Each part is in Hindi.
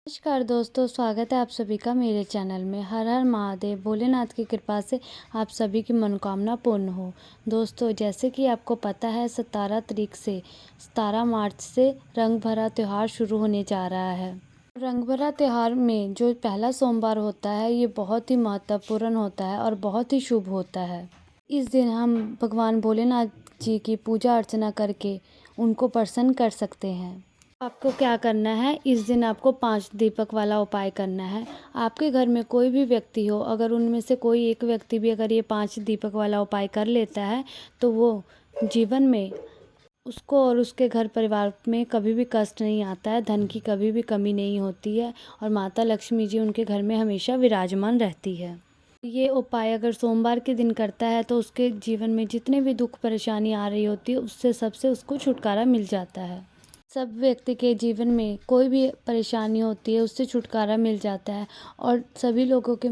नमस्कार दोस्तों, स्वागत है आप सभी का मेरे चैनल में। हर हर महादेव। भोलेनाथ की कृपा से आप सभी की मनोकामना पूर्ण हो। दोस्तों, जैसे कि आपको पता है 17 मार्च से रंग भरा त्यौहार शुरू होने जा रहा है। रंग भरा त्यौहार में जो पहला सोमवार होता है ये बहुत ही महत्वपूर्ण होता है और बहुत ही शुभ होता है। इस दिन हम भगवान भोलेनाथ जी की पूजा अर्चना करके उनको प्रसन्न कर सकते हैं। आपको क्या करना है, इस दिन आपको 5 दीपक वाला उपाय करना है। आपके घर में कोई भी व्यक्ति हो, अगर उनमें से कोई एक व्यक्ति भी अगर ये 5 दीपक वाला उपाय कर लेता है तो वो जीवन में उसको और उसके घर परिवार में कभी भी कष्ट नहीं आता है, धन की कभी भी कमी नहीं होती है और माता लक्ष्मी जी उनके घर में हमेशा विराजमान रहती है। ये उपाय अगर सोमवार के दिन करता है तो उसके जीवन में जितने भी दुख परेशानी आ रही होती है उससे सबसे उसको छुटकारा मिल जाता है। सब व्यक्ति के जीवन में कोई भी परेशानी होती है उससे छुटकारा मिल जाता है और सभी लोगों के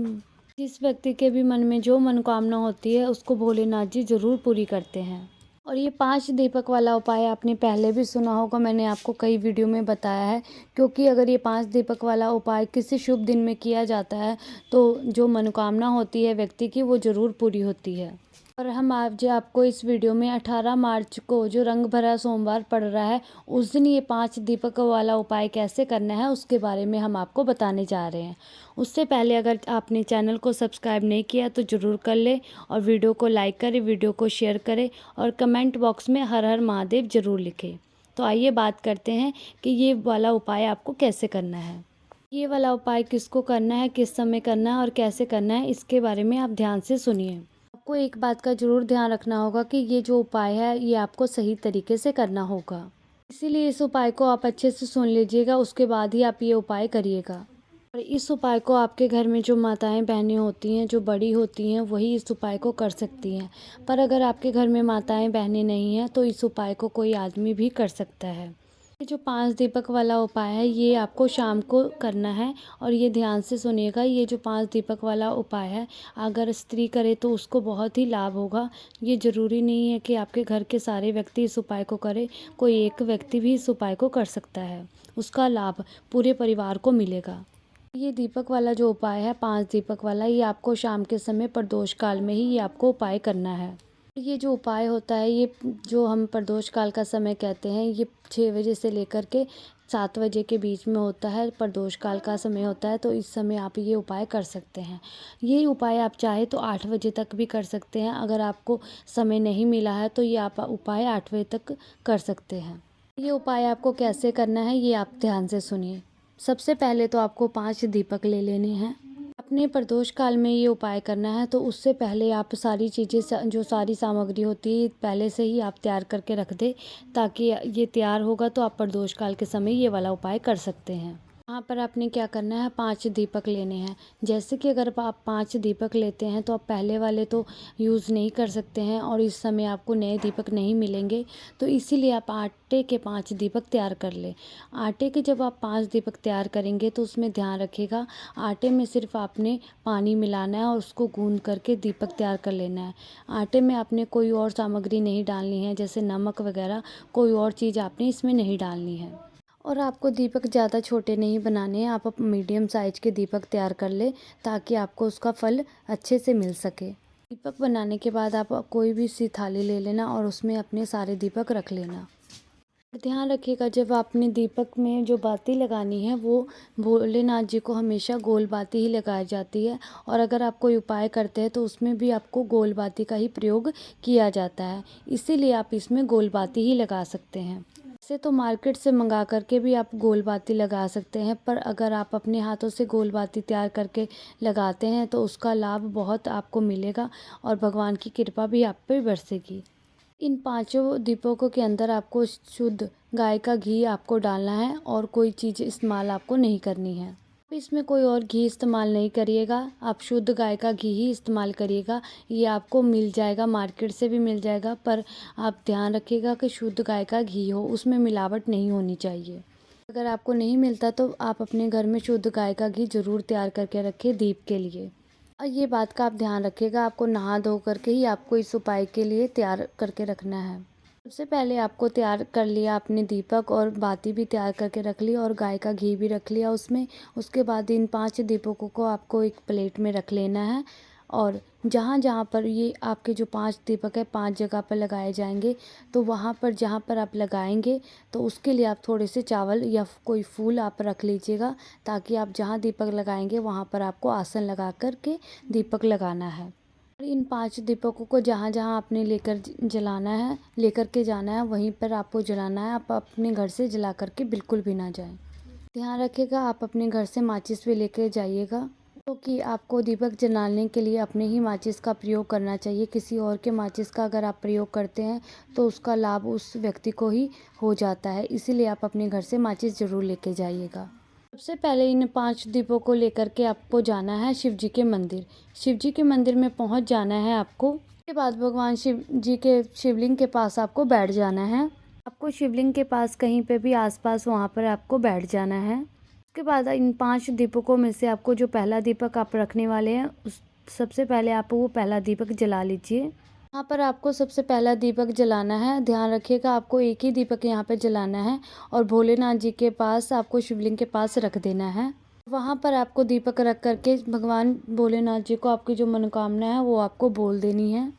जिस व्यक्ति के भी मन में जो मनोकामना होती है उसको भोलेनाथ जी ज़रूर पूरी करते हैं। और ये 5 दीपक वाला उपाय आपने पहले भी सुना होगा, मैंने आपको कई वीडियो में बताया है। क्योंकि अगर ये 5 दीपक वाला उपाय किसी शुभ दिन में किया जाता है तो जो मनोकामना होती है व्यक्ति की वो ज़रूर पूरी होती है। और हम आज आपको इस वीडियो में 18 मार्च को जो रंग भरा सोमवार पड़ रहा है उस दिन ये 5 दीपक वाला उपाय कैसे करना है उसके बारे में हम आपको बताने जा रहे हैं। उससे पहले अगर आपने चैनल को सब्सक्राइब नहीं किया तो ज़रूर कर ले और वीडियो को लाइक करें, वीडियो को शेयर करें और कमेंट बॉक्स में हर हर महादेव ज़रूर लिखें। तो आइए बात करते हैं कि ये वाला उपाय आपको कैसे करना है। ये वाला उपाय किसको करना है, किस समय करना है और कैसे करना है, इसके बारे में आप ध्यान से सुनिए। आपको एक बात का ज़रूर ध्यान रखना होगा कि ये जो उपाय है ये आपको सही तरीके से करना होगा। इसीलिए इस उपाय को आप अच्छे से सुन लीजिएगा, उसके बाद ही आप ये उपाय करिएगा। और इस उपाय को आपके घर में जो माताएं बहनें होती हैं, जो बड़ी होती हैं, वही इस उपाय को कर सकती हैं। पर अगर आपके घर में माताएं बहनें नहीं हैं तो इस उपाय को कोई आदमी भी कर सकता है। ये जो 5 दीपक वाला उपाय है ये आपको शाम को करना है और ये ध्यान से सुनिएगा। ये जो 5 दीपक वाला उपाय है अगर स्त्री करे तो उसको बहुत ही लाभ होगा। ये ज़रूरी नहीं है कि आपके घर के सारे व्यक्ति इस उपाय को करें, कोई एक व्यक्ति भी इस उपाय को कर सकता है, उसका लाभ पूरे परिवार को मिलेगा। ये दीपक वाला जो उपाय है 5 दीपक वाला, ये आपको शाम के समय प्रदोष काल में ही ये आपको उपाय करना है। ये जो उपाय होता है ये जो हम प्रदोष काल का समय कहते हैं ये 6 बजे से लेकर के 7 बजे के बीच में होता है, प्रदोष काल का समय होता है। तो इस समय आप ये उपाय कर सकते हैं। ये उपाय आप चाहे तो 8 बजे तक भी कर सकते हैं। अगर आपको समय नहीं मिला है तो ये आप उपाय 8 बजे तक कर सकते हैं। ये उपाय आपको कैसे करना है ये आप ध्यान से सुनिए। सबसे पहले तो आपको 5 दीपक ले लेने हैं। अपने प्रदोष काल में ये उपाय करना है तो उससे पहले आप सारी चीज़ें जो सारी सामग्री होती है पहले से ही आप तैयार करके रख दें, ताकि ये तैयार होगा तो आप प्रदोष काल के समय ये वाला उपाय कर सकते हैं। यहाँ पर आपने क्या करना है, 5 दीपक लेने हैं। जैसे कि अगर आप 5 दीपक लेते हैं तो आप पहले वाले तो यूज़ नहीं कर सकते हैं और इस समय आपको नए दीपक नहीं मिलेंगे, तो इसीलिए आप आटे के 5 दीपक तैयार कर लें। आटे के जब आप 5 दीपक तैयार करेंगे तो उसमें ध्यान रखिएगा आटे में सिर्फ आपने पानी मिलाना है और उसको गूंद करके दीपक तैयार कर लेना है। आटे में आपने कोई और सामग्री नहीं डालनी है, जैसे नमक वगैरह कोई और चीज़ आपने इसमें नहीं डालनी है। और आपको दीपक ज़्यादा छोटे नहीं बनाने हैं, आप मीडियम साइज के दीपक तैयार कर ले ताकि आपको उसका फल अच्छे से मिल सके। दीपक बनाने के बाद आप कोई भी सी थाली ले लेना और उसमें अपने सारे दीपक रख लेना। ध्यान रखिएगा जब आपने दीपक में जो बाती लगानी है वो भोलेनाथ जी को हमेशा गोल बाती ही लगाई जाती है और अगर आप कोई उपाय करते हैं तो उसमें भी आपको गोल बाती का ही प्रयोग किया जाता है, इसीलिए आप इसमें गोल बाती ही लगा सकते हैं। वैसे तो मार्केट से मंगा करके भी आप गोल बाती लगा सकते हैं, पर अगर आप अपने हाथों से गोल बाती तैयार करके लगाते हैं तो उसका लाभ बहुत आपको मिलेगा और भगवान की कृपा भी आप पे बरसेगी। इन 5 दीपकों के अंदर आपको शुद्ध गाय का घी आपको डालना है और कोई चीज़ इस्तेमाल आपको नहीं करनी है। इसमें कोई और घी इस्तेमाल नहीं करिएगा, आप शुद्ध गाय का घी ही इस्तेमाल करिएगा। ये आपको मिल जाएगा, मार्केट से भी मिल जाएगा, पर आप ध्यान रखिएगा कि शुद्ध गाय का घी हो, उसमें मिलावट नहीं होनी चाहिए। अगर आपको नहीं मिलता तो आप अपने घर में शुद्ध गाय का घी ज़रूर तैयार करके रखें दीप के लिए। और ये बात का आप ध्यान रखिएगा, आपको नहा धो करके ही आपको इस उपाय के लिए तैयार करके रखना है। सबसे पहले आपको तैयार कर लिया आपने दीपक और बाती भी तैयार करके रख ली और गाय का घी भी रख लिया उसमें। उसके बाद इन 5 दीपकों को आपको एक प्लेट में रख लेना है और जहाँ-जहाँ पर ये आपके जो 5 दीपक है 5 जगह पर लगाए जाएंगे, तो वहाँ पर जहाँ पर आप लगाएंगे तो उसके लिए आप थोड़े से चावल या कोई फूल आप रख लीजिएगा, ताकि आप जहाँ दीपक लगाएंगे वहाँ पर आपको आसन लगा कर के दीपक लगाना है। इन 5 दीपकों को जहाँ-जहाँ आपने लेकर के जाना है वहीं पर आपको जलाना है। आप अपने घर से जला कर के बिल्कुल भी ना जाएँ। ध्यान रखिएगा आप अपने घर से माचिस भी लेकर जाइएगा, क्योंकि आपको दीपक जलाने के लिए अपने ही माचिस का प्रयोग करना चाहिए। किसी और के माचिस का अगर आप प्रयोग करते हैं तो उसका लाभ उस व्यक्ति को ही हो जाता है। इसीलिए आप अपने घर से माचिस ज़रूर लेके जाइएगा। सबसे पहले इन 5 दीपों को लेकर के आपको जाना है शिव जी के मंदिर। शिव जी के मंदिर में पहुंच जाना है आपको। उसके बाद भगवान शिव जी के शिवलिंग के पास आपको बैठ जाना है। आपको शिवलिंग के पास कहीं पे भी आसपास वहां पर आपको बैठ जाना है। उसके बाद इन 5 दीपकों में से आपको जो पहला दीपक आप रखने वाले हैं सबसे पहले आप वो पहला दीपक जला लीजिए। यहाँ पर आपको सबसे पहला दीपक जलाना है। ध्यान रखिएगा आपको एक ही दीपक यहाँ पे जलाना है और भोलेनाथ जी के पास आपको शिवलिंग के पास रख देना है। वहाँ पर आपको दीपक रख करके भगवान भोलेनाथ जी को आपकी जो मनोकामना है वो आपको बोल देनी है,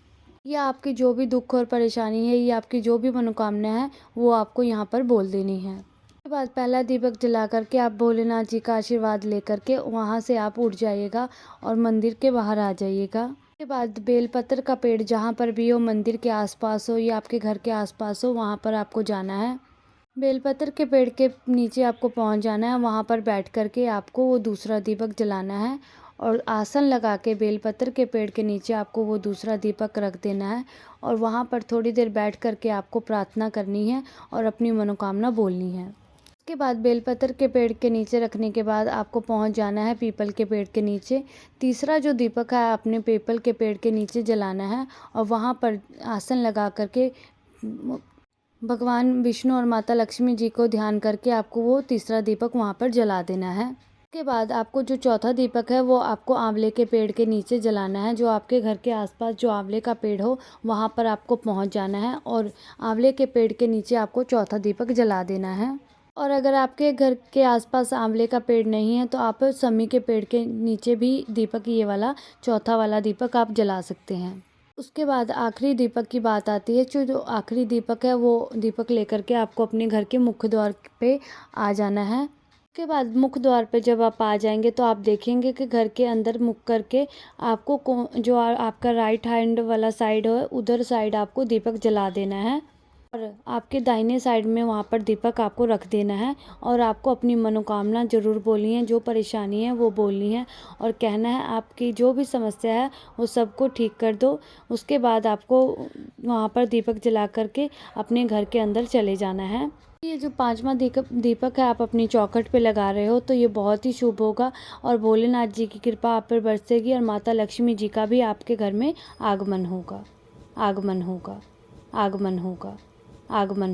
या आपकी जो भी दुख और परेशानी है या आपकी जो भी मनोकामना है वो आपको यहाँ पर बोल देनी है। उसके बाद पहला दीपक जला करके आप भोलेनाथ जी का आशीर्वाद लेकर के वहाँ से आप उठ जाइएगा और मंदिर के बाहर आ जाइएगा। उसके बाद बेलपत्र का पेड़ जहाँ पर भी हो, मंदिर के आसपास हो या आपके घर के आसपास हो, वहाँ पर आपको जाना है। बेलपत्र के पेड़ के नीचे आपको पहुँच जाना है। वहाँ पर बैठ करके आपको वो दूसरा दीपक जलाना है और आसन लगा के बेलपत्र के पेड़ के नीचे आपको वो दूसरा दीपक रख देना है और वहाँ पर थोड़ी देर बैठ करके आपको प्रार्थना करनी है और अपनी मनोकामना बोलनी है। उसके बाद बेलपत्र के पेड़ के नीचे रखने के बाद आपको पहुंच जाना है पीपल के पेड़ के नीचे। तीसरा जो दीपक है आपने पीपल के पेड़ के नीचे जलाना है और वहां पर आसन लगा करके भगवान विष्णु और माता लक्ष्मी जी को ध्यान करके आपको वो तीसरा दीपक वहां पर जला देना है। उसके बाद आपको जो चौथा दीपक है वो आपको आंवले के पेड़ के नीचे जलाना है। जो आपके घर के आसपास जो आंवले का पेड़ हो वहां पर आपको पहुंच जाना है और आंवले के पेड़ के नीचे आपको चौथा दीपक जला देना है। और अगर आपके घर के आसपास आंवले का पेड़ नहीं है तो आप समी के पेड़ के नीचे भी दीपक ये वाला चौथा वाला दीपक आप जला सकते हैं। उसके बाद आखिरी दीपक की बात आती है। जो आखिरी दीपक है वो दीपक लेकर के आपको अपने घर के मुख्य द्वार पे आ जाना है। उसके बाद मुख्य द्वार पे जब आप आ जाएंगे तो आप देखेंगे कि घर के अंदर मुख करके आपको आपका राइट हैंड वाला साइड है उधर साइड आपको दीपक जला देना है और आपके दाहिने साइड में वहाँ पर दीपक आपको रख देना है और आपको अपनी मनोकामना ज़रूर बोलनी है, जो परेशानी है वो बोलनी है और कहना है आपकी जो भी समस्या है वो सबको ठीक कर दो। उसके बाद आपको वहाँ पर दीपक जला करके अपने घर के अंदर चले जाना है। ये जो 5वां दीपक है आप अपनी चौखट पे लगा रहे हो तो ये बहुत ही शुभ होगा और भोलेनाथ जी की कृपा आप पर बरसेगी और माता लक्ष्मी जी का भी आपके घर में आगमन होगा, आगमन होगा, आगमन होगा, आगमन